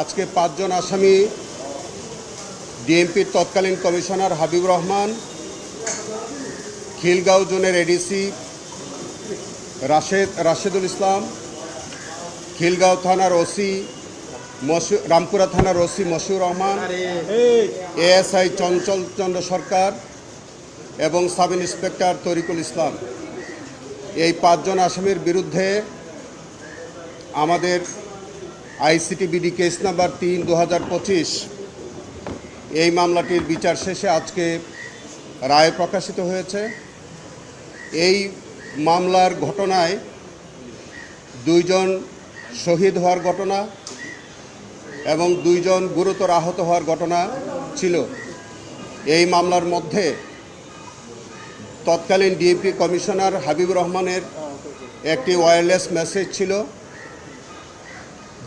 আজকে 5 জন আসামি ডিএমপির তৎকালীন কমিশনার হাবিবুর রহমান, খিলগাঁও জোনের এডিসি রাশেদুল ইসলাম, খিলগাঁও থানার ওসি রামপুরা থানার ওসি মশিউর রহমান, এএসআই চঞ্চল চন্দ্র সরকার এবং সাব ইন্সপেক্টর তরিকুল ইসলাম। এই 5 জন আসামির বিরুদ্ধে আমাদের আইসিটিবিডি কেস নাম্বার 3/2025 এই মামলাটির বিচার শেষে আজকে রায় প্রকাশিত হয়েছে। এই মামলার ঘটনায় 2 জন শহীদ হওয়ার ঘটনা এবং 2 জন গুরুতর আহত হওয়ার ঘটনা ছিল। এই মামলার মধ্যে তৎকালীন ডিএমপি কমিশনার হাবিবুর রহমানের একটি ওয়্যারলেস মেসেজ ছিল,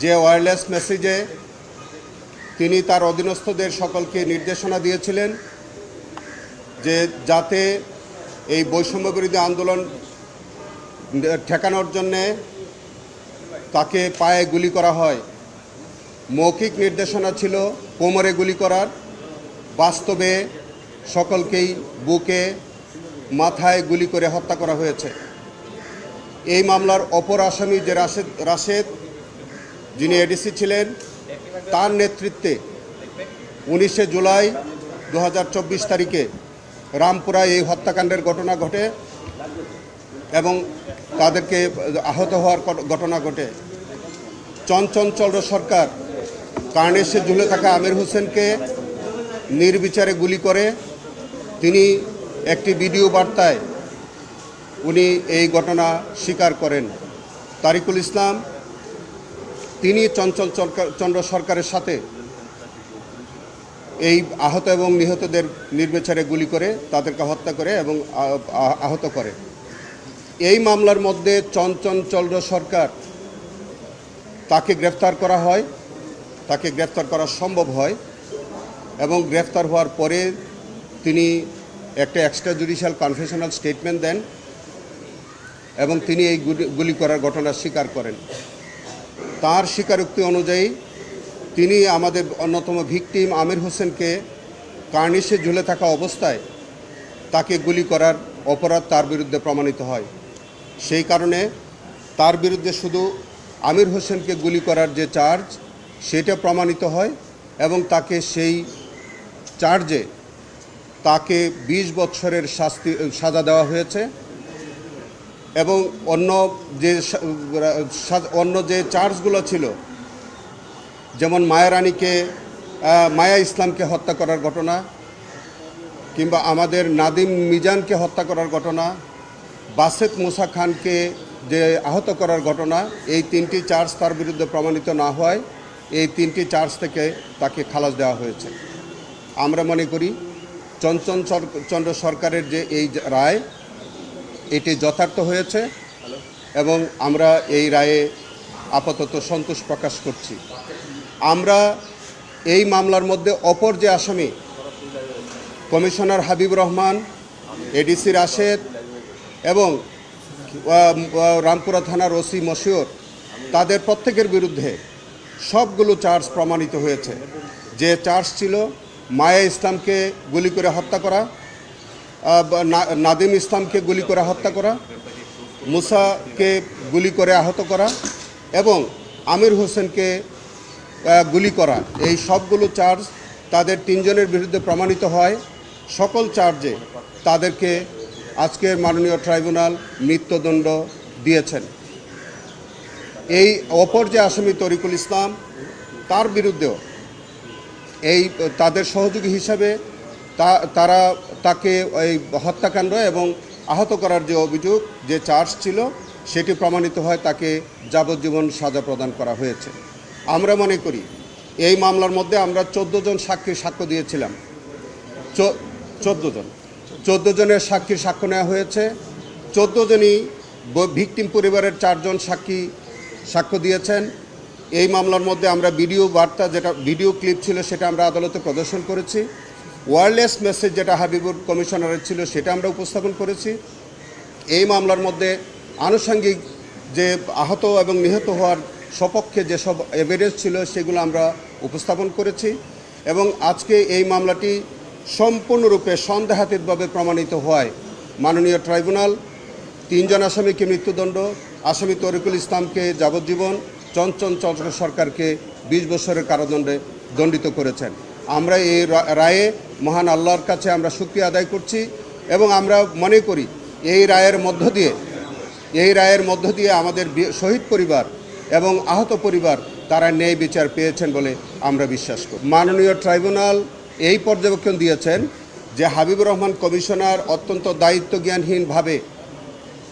যে ওয়্যারলেস মেসেজে তিনি তার অধীনস্থদের সকলকে নির্দেশনা দিয়েছিলেন যে যাতে এই বৈষম্য বিরোধী আন্দোলন ঠেকানোর জন্যে তাকে পায়ে গুলি করা হয়। মৌখিক নির্দেশনা ছিল কোমরে গুলি করার, বাস্তবে সকলকেই বুকে মাথায় গুলি করে হত্যা করা হয়েছে। এই মামলার অপর আসামি যে রাশেদ যিনি এডিসি ছিলেন, তার নেতৃত্বে 19শে জুলাই 2024 তারিখে রামপুরায় এই হত্যাকাণ্ডের ঘটনা ঘটে এবং তাদেরকে আহত হওয়ার ঘটনা ঘটে। চঞ্চল সরকার কার্নেশে ঝুলে থাকা আমির হোসেনকে নির্বিচারে গুলি করে। তিনি একটি ভিডিও বার্তায় উনি এই ঘটনা স্বীকার করেন। তারিকুল ইসলাম তিনি চঞ্চল চন্দ্র সরকারের সাথে এই আহত এবং নিহতদের নির্বিচারে গুলি করে তাদেরকে হত্যা করে এবং আহত করে। এই মামলার মধ্যে চঞ্চল সরকার তাকে গ্রেফতার করা হয়, তাকে গ্রেফতার করা সম্ভব হয় এবং গ্রেফতার হওয়ার পরে তিনি একটা এক্সট্রা জুডিশিয়াল কনফেশনাল স্টেটমেন্ট দেন এবং তিনি এই গুলি করার ঘটনা স্বীকার করেন। তার স্বীকারোক্তি অনুযায়ী তিনি আমাদের অন্যতম ভিকটিম আমির হোসেনকে কার্নিশে ঝুলে থাকা অবস্থায় তাকে গুলি করার অপরাধ তার বিরুদ্ধে প্রমাণিত হয়। সেই কারণে তার বিরুদ্ধে শুধু আমির হোসেনকে গুলি করার যে চার্জ সেটা প্রমাণিত হয় এবং তাকে সেই চার্জে তাকে 20 বছরের সাজা দেওয়া হয়েছে এবং অন্য যে চার্জগুলো ছিল, যেমন মায়া ইসলামকে হত্যা করার ঘটনা কিংবা আমাদের নাদিম মিজানকে হত্যা করার ঘটনা, বাসেত মুসা খানকে যে আহত করার ঘটনা, এই 3টি চার্জ তার বিরুদ্ধে প্রমাণিত না হওয়ায় এই 3টি চার্জ থেকে তাকে খালাস দেওয়া হয়েছে। আমরা মনে করি চঞ্চল চন্দ্র সরকারের যে এই রায় এটি যথার্থ হয়েছে এবং আমরা এই রায়ে আপাতত সন্তোষ প্রকাশ করছি। আমরা এই মামলার মধ্যে অপর যে আসামি কমিশনার হাবিবুর রহমান, এডিসি রাশেদ এবং রামপুরা থানার ওসি মশিউর, তাদের প্রত্যেকের বিরুদ্ধে সবগুলো চার্জ প্রমাণিত হয়েছে। যে চার্জ ছিল মায়া ইসলামকে গুলি করে হত্যা করা, নাদিম ইসলামকে গুলি করে হত্যা করা, মুসাকে গুলি করে আহত করা এবং আমির হোসেনকে গুলি করা, এই সবগুলো চার্জ তাদের 3 জনের বিরুদ্ধে প্রমাণিত হয়। সকল চার্জে তাদেরকে আজকের মাননীয় ট্রাইব্যুনাল মৃত্যুদণ্ড দিয়েছেন। এই অপর যে আসামি তরিকুল ইসলাম, তার বিরুদ্ধেও এই তাদের সহযোগী হিসাবে তারা তাকে এই হত্যাকাণ্ড এবং আহত করার যে অভিযোগ, যে চার্জ ছিল, সেটি প্রমাণিত হয়, তাকে যাবজ্জীবন সাজা প্রদান করা হয়েছে। আমরা মনে করি এই মামলার মধ্যে আমরা 14 জন সাক্ষীর সাক্ষ্য দিয়েছিলাম। 14 জনের সাক্ষীর সাক্ষ্য নেওয়া হয়েছে। 14 জনই ভিকটিম পরিবারের 4 জন সাক্ষ্য দিয়েছেন। এই মামলার মধ্যে আমরা ভিডিও বার্তা, যেটা ভিডিও ক্লিপ ছিল, সেটা আমরা আদালতে প্রদর্শন করেছি। ওয়্যারলেস মেসেজ যেটা হাবিবুর কমিশনারের ছিল, সেটা আমরা উপস্থাপন করেছি। এই মামলার মধ্যে আনুষঙ্গিক যে আহত এবং নিহত হওয়ার সপক্ষে যেসব এভিডেন্স ছিল সেগুলো আমরা উপস্থাপন করেছি এবং আজকে এই মামলাটি সম্পূর্ণরূপে সন্দেহাতীতভাবে প্রমাণিত হওয়ায় মাননীয় ট্রাইব্যুনাল 3 জন আসামিকে মৃত্যুদণ্ড, আসামি তরিকুল ইসলামকে যাবজ্জীবন, চঞ্চল চন্দ্র সরকারকে 20 বছরের কারাদণ্ডে দণ্ডিত করেছেন। আমরা এই রায়ে মহান আল্লাহর কাছে আমরা শুকরিয়া আদায় করছি এবং আমরা মনে করি এই রায়ের মধ্য দিয়ে আমাদের শহীদ পরিবার এবং আহত পরিবার তারা ন্যায় বিচার পেয়েছেন বলে আমরা বিশ্বাস করি। মাননীয় ট্রাইব্যুনাল এই পর্যবেক্ষণ দিয়েছেন যে হাবিবুর রহমান কমিশনার অত্যন্ত দায়িত্বজ্ঞানহীনভাবে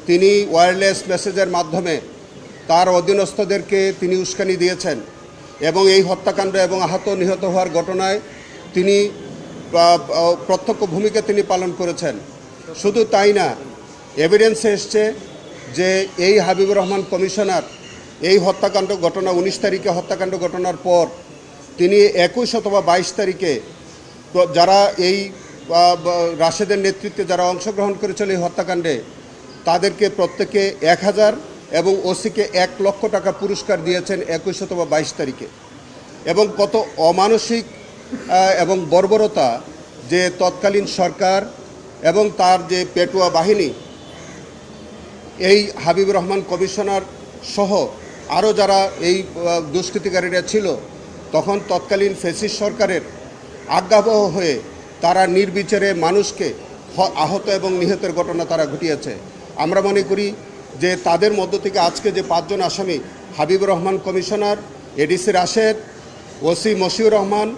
তিনি ওয়্যারলেস মেসেজের মাধ্যমে তার অধীনস্থদেরকে তিনি উস্কানি দিয়েছেন এবং এই হত্যাকাণ্ড এবং আহত নিহত হওয়ার ঘটনায় তিনি প্রত্যক্ষ ভূমিকা তিনি পালন করেছেন। শুধু তাই না, এভিডেন্সে এসছে যে এই হাবিবুর রহমান কমিশনার এই হত্যাকাণ্ড ঘটনা 19 তারিখে হত্যাকাণ্ড ঘটনার পর তিনি 21 অথবা 22 তারিখে যারা এই রাশেদের নেতৃত্বে যারা অংশগ্রহণ করেছিল এই হত্যাকাণ্ডে তাদেরকে প্রত্যেকে 1000 এবং ওসিকে 1 লক্ষ টাকা পুরস্কার দিয়েছেন 21 অথবা 22 তারিখে। এবং কত অমানসিক এবং বর্বরতা যে তৎকালীন সরকার এবং তার যে পেটুয়া বাহিনী এই হাবিবুর রহমান কমিশনার সহ আরও যারা এই দুষ্কৃতিকারীরা ছিল তখন তৎকালীন ফ্যাসিস্ট সরকারের আজ্ঞাবহ হয়ে তারা নির্বিচারে মানুষকে আহত এবং নিহতের ঘটনা তারা ঘটিয়েছে। আমরা মনে করি যে তাদের মধ্য থেকে আজকে যে 5 জন আসামি Habibur Rahman commissioner, ADC Rashed, OC Mashiur Rahman,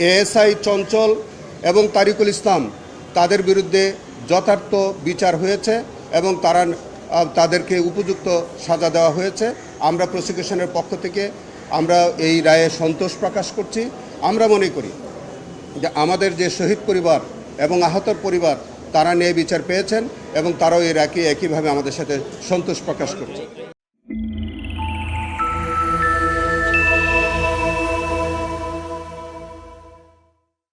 ASI Chanchal এবং তারিকুল ইসলাম তাদের বিরুদ্ধে যথার্থ বিচার হয়েছে এবং তাদেরকে উপযুক্ত সাজা দেওয়া হয়েছে। আমরা প্রসিকিউশনের পক্ষ থেকে আমরা এই রায়ে সন্তোষ প্রকাশ করছি। আমরা মনে করি যে আমাদের যে শহীদ পরিবার এবং আহতর পরিবার তারা ন্যায় বিচার পেয়েছেন এবং তারাও এর একইভাবে আমাদের সাথে সন্তোষ প্রকাশ করছে।